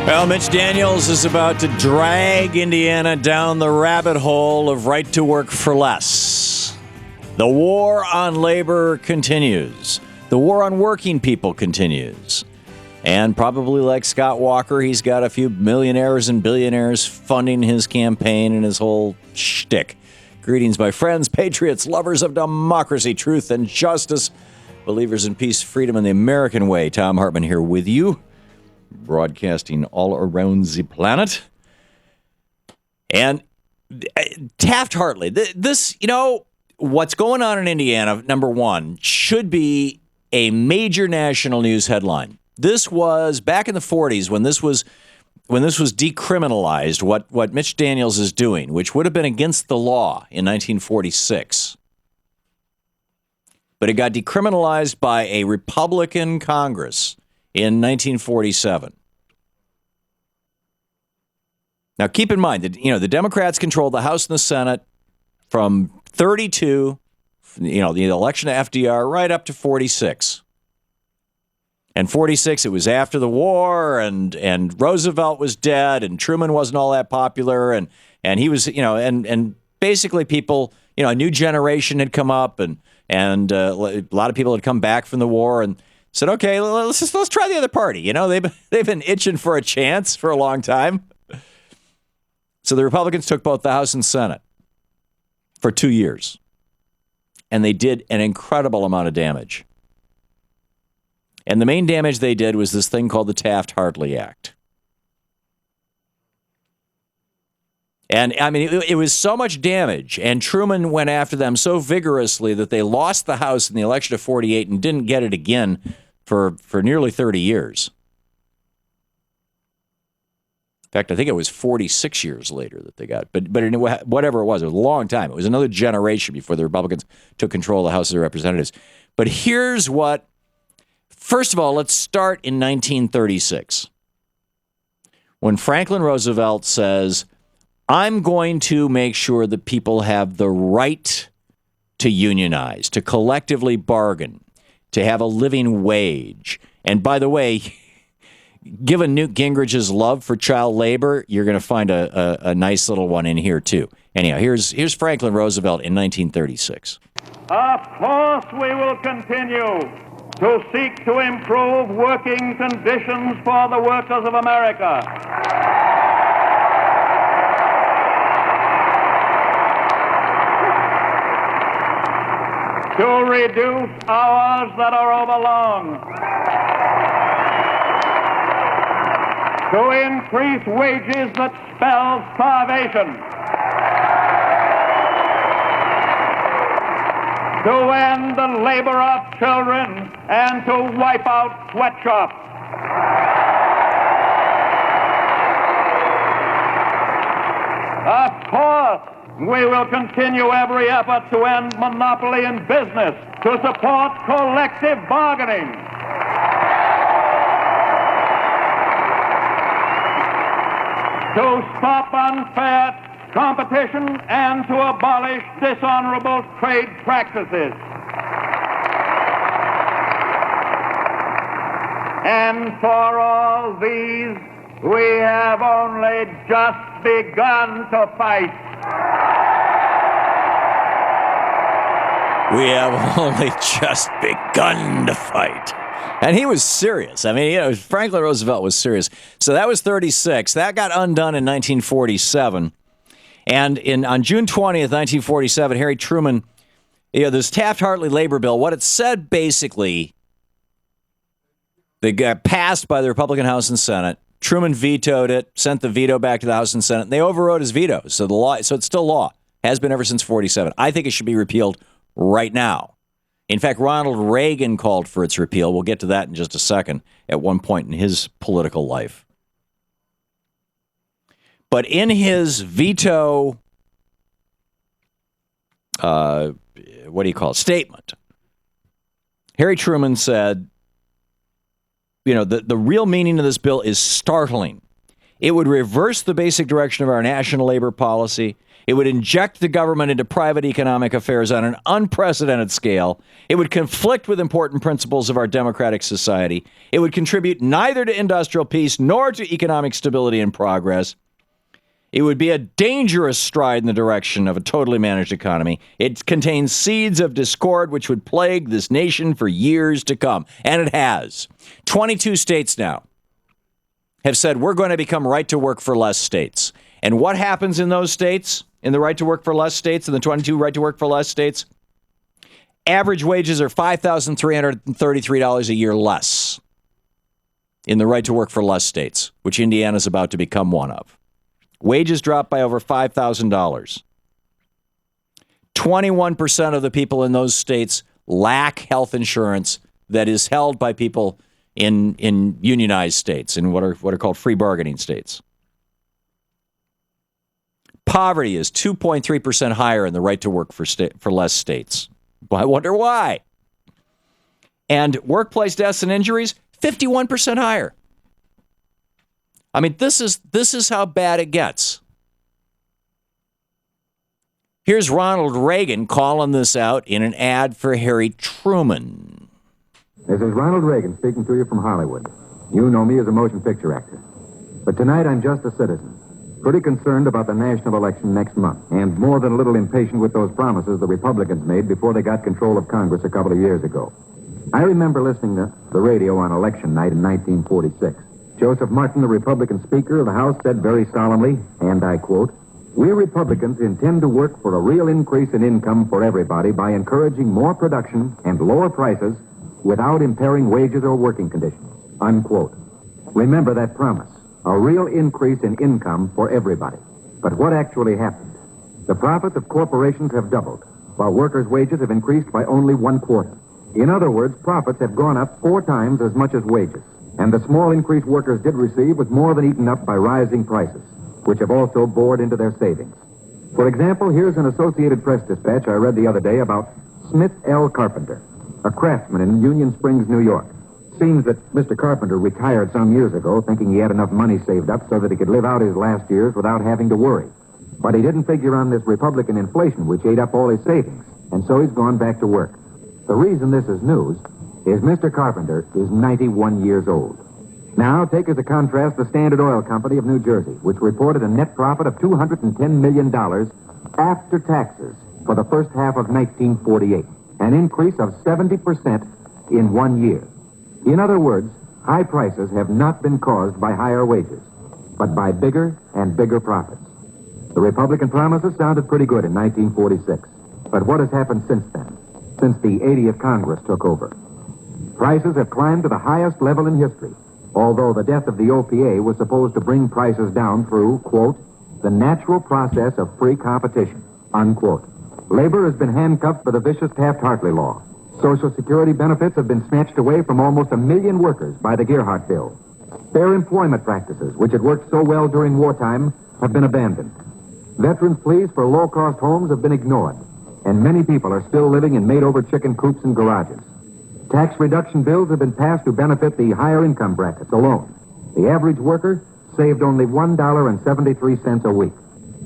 Well, Mitch Daniels is about to drag Indiana down the rabbit hole of right to work for less. The war on labor continues. The war on working people continues. And probably like Scott Walker, he's got a few millionaires and billionaires funding his campaign and his whole shtick. Greetings, my friends, patriots, lovers of democracy, truth, and justice, believers in peace, freedom, and the American way. Thom Hartmann here with you, broadcasting all around the planet. And Taft-Hartley, this, what's going on in Indiana, number one, should be a major national news headline. This was back in the 40s when this was decriminalized, what Mitch Daniels is doing, which would have been against the law in 1946. But it got decriminalized by a Republican Congress in 1947. Now, keep in mind that, the Democrats controlled the House and the Senate from 32, the election of FDR, right up to 46. And 46, it was after the war, and Roosevelt was dead, and Truman wasn't all that popular, and he was, and basically people, a new generation had come up, and a lot of people had come back from the war and said, okay, let's try the other party. They've been itching for a chance for a long time. So the Republicans took both the House and Senate for 2 years, and they did an incredible amount of damage. And the main damage they did was this thing called the Taft-Hartley Act. And, it was so much damage, and Truman went after them so vigorously that they lost the House in the election of 48 and didn't get it again for nearly 30 years. In fact, I think it was 46 years later that they got it. But whatever it was a long time. It was another generation before the Republicans took control of the House of Representatives. But here's what, first of all, let's start in 1936. When Franklin Roosevelt says, I'm going to make sure that people have the right to unionize, to collectively bargain, to have a living wage. And by the way, given Newt Gingrich's love for child labor, you're going to find a nice little one in here, too. Anyhow, here's Franklin Roosevelt in 1936. Of course we will continue to seek to improve working conditions for the workers of America. To reduce hours that are overlong. To increase wages that spell starvation. To end the labor of children and to wipe out sweatshops. Of course, we will continue every effort to end monopoly in business, to support collective bargaining. To stop unfair competition and to abolish dishonorable trade practices. And for all these, we have only just begun to fight. We have only just begun to fight. And he was serious. Franklin Roosevelt was serious. So that was 36. That got undone in 1947. And on June 20th, 1947, Harry Truman, this Taft-Hartley labor bill, what it said basically, they got passed by the Republican House and Senate. Truman vetoed it, sent the veto back to the House and Senate. And they overrode his veto. So it's still law. Has been ever since 47. I think it should be repealed right now. In fact, Ronald Reagan called for its repeal. We'll get to that in just a second at one point in his political life. But in his veto, statement, Harry Truman said, the real meaning of this bill is startling. It would reverse the basic direction of our national labor policy. It would inject the government into private economic affairs on an unprecedented scale. It would conflict with important principles of our democratic society. It would contribute neither to industrial peace nor to economic stability and progress. It would be a dangerous stride in the direction of a totally managed economy. It contains seeds of discord which would plague this nation for years to come. And it has. 22 states now have said we're going to become right-to-work-for-less states. And what happens in those states, in the right-to-work-for-less states, in the 22 right-to-work-for-less states? Average wages are $5,333 a year less in the right-to-work-for-less states, which Indiana is about to become one of. Wages dropped by over $5,000. 21% of the people in those states lack health insurance that is held by people in unionized states, in what are called free bargaining states. Poverty is 2.3% higher in the right-to-work-for-less states. I wonder why. And workplace deaths and injuries, 51% higher. I mean, this is how bad it gets. Here's Ronald Reagan calling this out in an ad for Harry Truman. This is Ronald Reagan speaking to you from Hollywood. You know me as a motion picture actor. But tonight I'm just a citizen, pretty concerned about the national election next month, and more than a little impatient with those promises the Republicans made before they got control of Congress a couple of years ago. I remember listening to the radio on election night in 1946. Joseph Martin, the Republican Speaker of the House, said very solemnly, and I quote, "We Republicans intend to work for a real increase in income for everybody by encouraging more production and lower prices without impairing wages or working conditions," unquote. Remember that promise, a real increase in income for everybody. But what actually happened? The profits of corporations have doubled, while workers' wages have increased by only 1/4. In other words, profits have gone up 4 times as much as wages. And the small increase workers did receive was more than eaten up by rising prices, which have also bored into their savings. For example, here's an Associated Press dispatch I read the other day about Smith L. Carpenter, a craftsman in Union Springs, New York. Seems that Mr. Carpenter retired some years ago thinking he had enough money saved up so that he could live out his last years without having to worry. But he didn't figure on this Republican inflation, which ate up all his savings, and so he's gone back to work. The reason this is news is Mr. Carpenter is 91 years old. Now, take as a contrast the Standard Oil Company of New Jersey, which reported a net profit of $210 million after taxes for the first half of 1948, an increase of 70% in 1 year. In other words, high prices have not been caused by higher wages, but by bigger and bigger profits. The Republican promises sounded pretty good in 1946, but what has happened since then, since the 80th Congress took over? Prices have climbed to the highest level in history, although the death of the OPA was supposed to bring prices down through, quote, the natural process of free competition, unquote. Labor has been handcuffed by the vicious Taft-Hartley law. Social Security benefits have been snatched away from almost 1 million workers by the Gearhart bill. Fair employment practices, which had worked so well during wartime, have been abandoned. Veterans' pleas for low-cost homes have been ignored, and many people are still living in made-over chicken coops and garages. Tax reduction bills have been passed to benefit the higher income brackets alone. The average worker saved only $1.73 a week.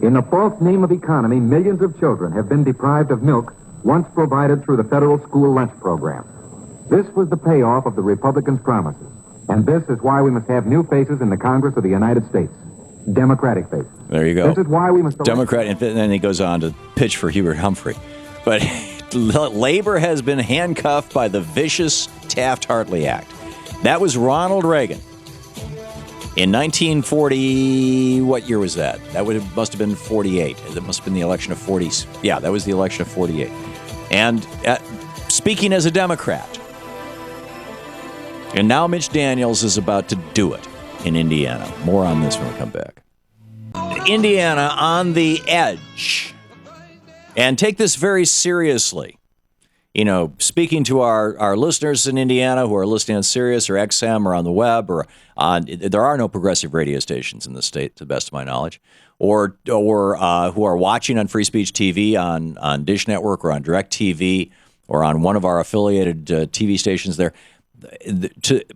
In the false name of economy, millions of children have been deprived of milk once provided through the federal school lunch program. This was the payoff of the Republicans' promises. And this is why we must have new faces in the Congress of the United States. Democratic faces. There you go. This is why we must... Democrat, and then he goes on to pitch for Hubert Humphrey. But labor has been handcuffed by the vicious Taft-Hartley Act. That was Ronald Reagan. In 1940, what year was that? Must have been 48. That must have been the election of 40s. Yeah, that was the election of 48. And speaking as a Democrat. And now Mitch Daniels is about to do it in Indiana. More on this when we come back. Indiana on the edge. And take this very seriously. You know, speaking to our listeners in Indiana who are listening on Sirius or XM or on the web or on, there are no progressive radio stations in the state, to the best of my knowledge, or who are watching on Free Speech TV on Dish Network or on DirecTV or on one of our affiliated TV stations there,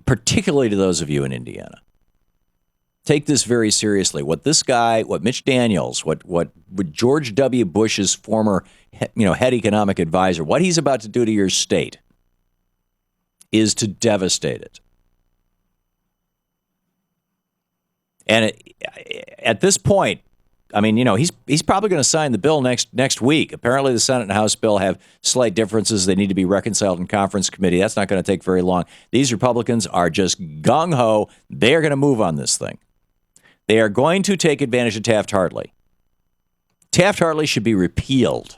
particularly to those of you in Indiana. take this very seriously. What this guy, what Mitch Daniels, what George W. Bush's former, head economic advisor, what he's about to do to your state is to devastate it. And at this point, I mean, he's probably going to sign the bill next week. Apparently, the Senate and House bill have slight differences. They need to be reconciled in conference committee. That's not going to take very long. These Republicans are just gung-ho. They're going to move on this thing. They are going to take advantage of Taft-Hartley. Taft-Hartley should be repealed.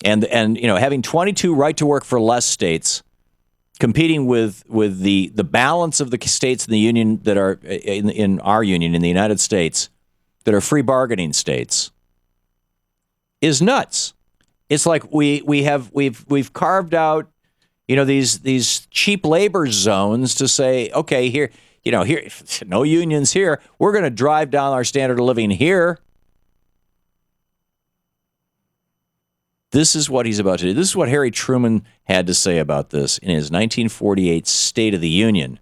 And having 22 right-to-work-for-less states competing with the balance of the states in the union that are in our union in the United States that are free bargaining states is nuts. It's like we've carved out these cheap labor zones to say, okay, here no unions here. We're going to drive down our standard of living here. This is what he's about to do. This is what Harry Truman had to say about this in his 1948 State of the Union,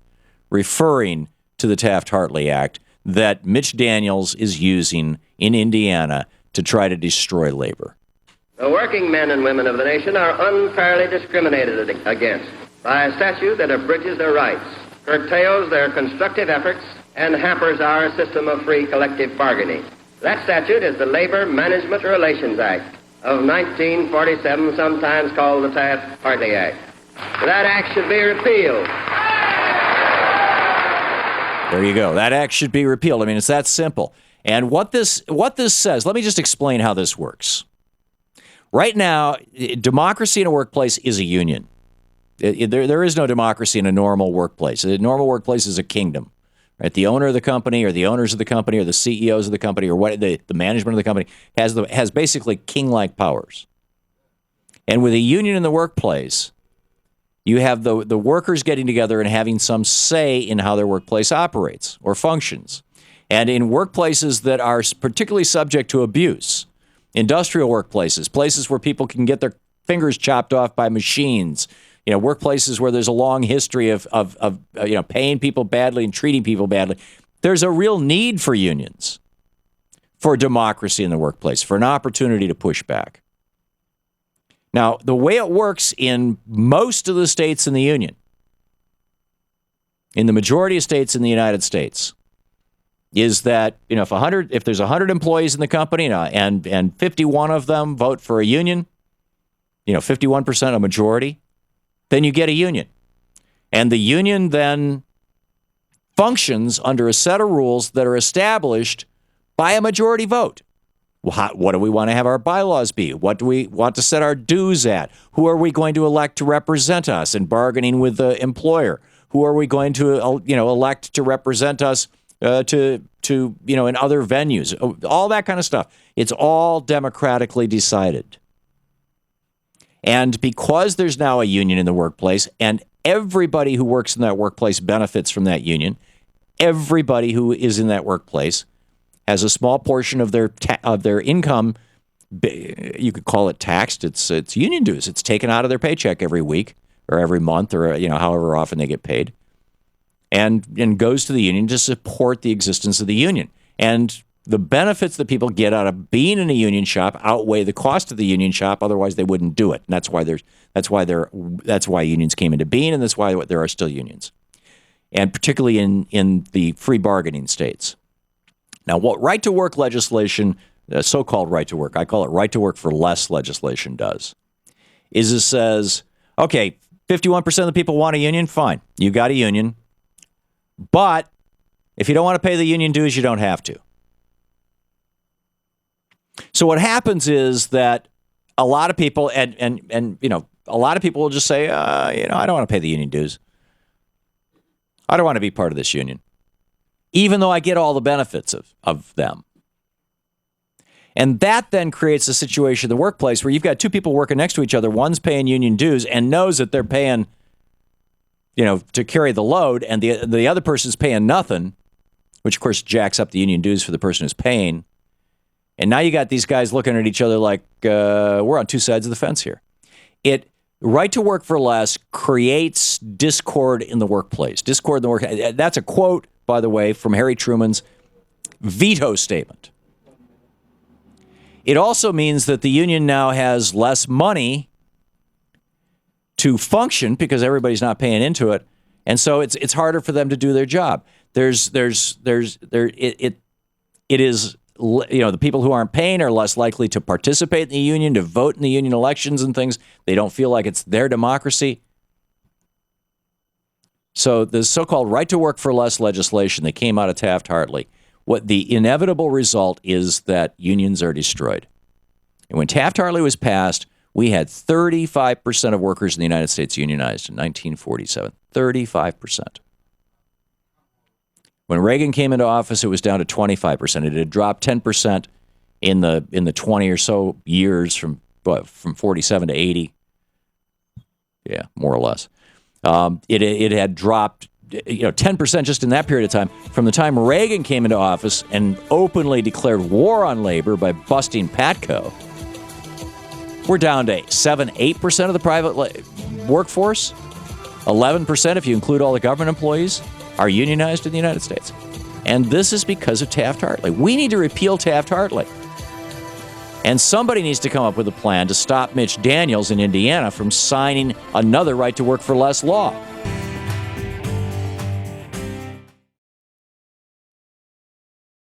referring to the Taft-Hartley Act that Mitch Daniels is using in Indiana to try to destroy labor. The working men and women of the nation are unfairly discriminated against by a statute that abridges their rights, curtails their constructive efforts, and hampers our system of free collective bargaining. That statute is the Labor Management Relations Act of 1947, sometimes called the Taft-Hartley Act. That act should be repealed. There you go. That act should be repealed. I mean, it's that simple. And what this says, let me just explain how this works. Right now, democracy in a workplace is a union. There is no democracy in a normal workplace. A normal workplace is a kingdom. Right? The owner of the company or the owners of the company or the CEOs of the company or what the management of the company has basically king-like powers. And with a union in the workplace, you have the workers getting together and having some say in how their workplace operates or functions. And in workplaces that are particularly subject to abuse, industrial workplaces, places where people can get their fingers chopped off by machines, workplaces where there's a long history of paying people badly and treating people badly. There's a real need for unions, for democracy in the workplace, for an opportunity to push back. Now, the way it works in most of the states in the union, in the majority of states in the United States, is that if there's 100 employees in the company and 51 of them vote for a union, 51% a majority, then you get a union. And the union then functions under a set of rules that are established by a majority vote. What do we want to have our bylaws be? What do we want to set our dues at? Who are we going to elect to represent us in bargaining with the employer? Who are we going to elect to represent us in other venues? All that kind of stuff. It's all democratically decided. And because there's now a union in the workplace and everybody who works in that workplace benefits from that union, everybody who is in that workplace has a small portion of their income, you could call it taxed. It's union dues. It's taken out of their paycheck every week or every month or however often they get paid, and goes to the union to support the existence of the union. And the benefits that people get out of being in a union shop outweigh the cost of the union shop. Otherwise, they wouldn't do it. And that's why unions came into being, and that's why there are still unions, and particularly in the free bargaining states. Now, what right-to-work legislation, so-called right-to-work, I call it right-to-work-for-less legislation, does is it says, okay, 51% of the people want a union, fine, you got a union, but if you don't want to pay the union dues, you don't have to. So what happens is that a lot of people, and a lot of people will just say, I don't want to pay the union dues. I don't want to be part of this union, even though I get all the benefits of them. And that then creates a situation in the workplace where you've got two people working next to each other. One's paying union dues and knows that they're paying, to carry the load, and the other person's paying nothing, which of course jacks up the union dues for the person who's paying. And now you got these guys looking at each other like we're on two sides of the fence here. Right to work for less creates discord in the workplace. Discord in the work. That's a quote, by the way, from Harry Truman's veto statement. It also means that the union now has less money to function because everybody's not paying into it, and so it's harder for them to do their job. It is, the people who aren't paying are less likely to participate in the union, to vote in the union elections and things. They don't feel like it's their democracy. So the so-called right to work for less legislation that came out of Taft-Hartley, what the inevitable result is that unions are destroyed. And when Taft-Hartley was passed, we had 35% of workers in the United States unionized in 1947. 35%. When Reagan came into office, it was down to 25%. It had dropped 10% in the 20 or so years from 47 to 80. Yeah, more or less. It had dropped 10% just in that period of time. From the time Reagan came into office and openly declared war on labor by busting Patco, we're down to 7-8% of the private workforce. 11% if you include all the government employees are unionized in the United States. And this is because of Taft-Hartley. We need to repeal Taft-Hartley. And somebody needs to come up with a plan to stop Mitch Daniels in Indiana from signing another right to work for less law.